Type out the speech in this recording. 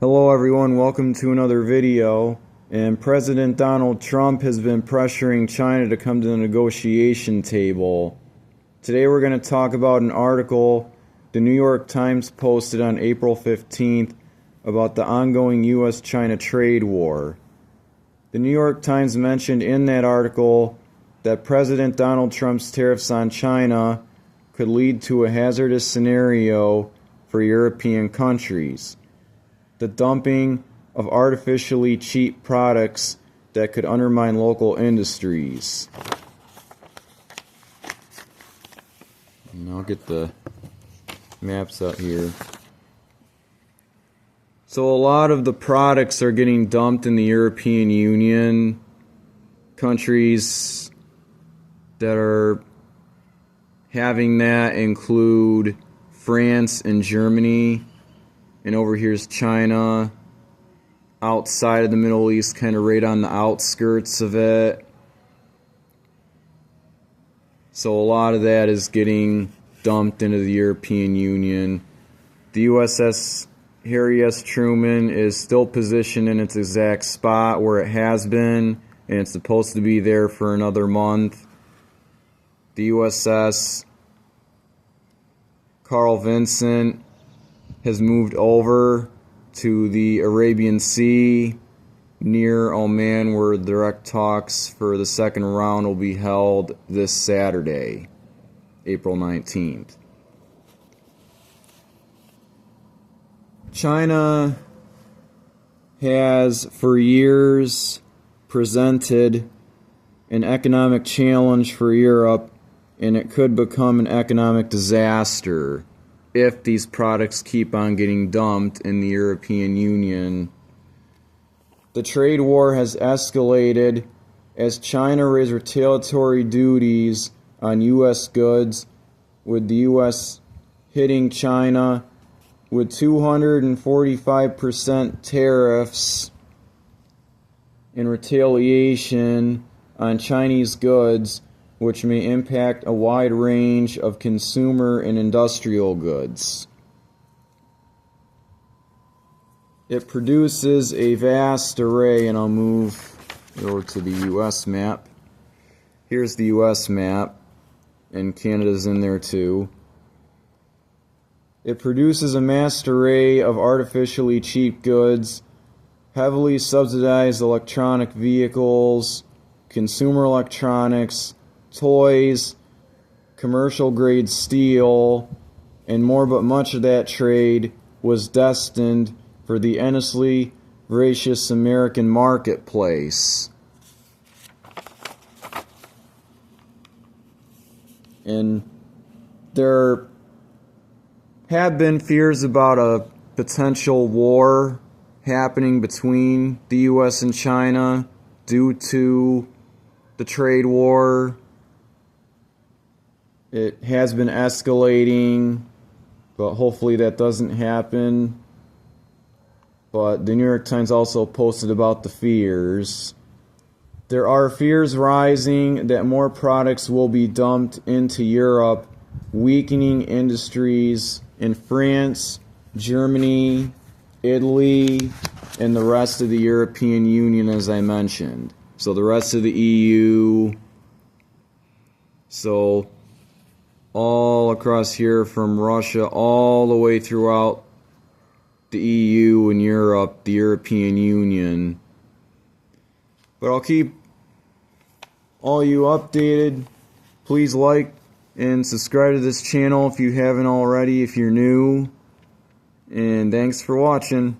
Hello everyone, welcome to another video. And President Donald Trump has been pressuring China to come to the negotiation table. Today we're going to talk about an article the New York Times posted on April 15th about the ongoing U.S. China Trade War. The New York Times mentioned in that article that President Donald Trump's tariffs on China could lead to a hazardous scenario for European countries. The dumping of artificially cheap products that could undermine local industries. And I'll get the maps up here. So a lot of the products are getting dumped in the European Union. Countries that are having that include France and Germany. And over here's China, outside of the Middle East, kind of right on the outskirts of it. So a lot of that is getting dumped into the European Union. The USS Harry S. Truman is still positioned in its exact spot where it has been, and it's supposed to be there for another month. The USS Carl Vinson has moved over to the Arabian Sea near Oman, where direct talks for the second round will be held this Saturday, April 19th. China has for years presented an economic challenge for Europe, and it could become an economic disaster if these products keep on getting dumped in the European Union. The trade war has escalated as China raised retaliatory duties on U.S. goods, with the U.S. hitting China with 245% tariffs in retaliation on Chinese goods, which may impact a wide range of consumer and industrial goods. It produces a vast array, and I'll move over to the U.S. map. Here's the U.S. map, and Canada's in there too. It produces a vast array of artificially cheap goods, heavily subsidized electronic vehicles, consumer electronics, toys, commercial grade steel, and more, but much of that trade was destined for the endlessly voracious American marketplace. And there have been fears about a potential war happening between the U.S. and China due to the trade war. It has been escalating, but hopefully that doesn't happen. But the New York Times also posted about the fears. There are fears rising that more products will be dumped into Europe, weakening industries in France, Germany, Italy, and the rest of the European Union, as I mentioned. So the rest of the EU. So all across here from Russia all the way throughout the EU and Europe, the European Union. But I'll keep all you updated. Please like and subscribe to this channel if you haven't already, if you're new. And thanks for watching.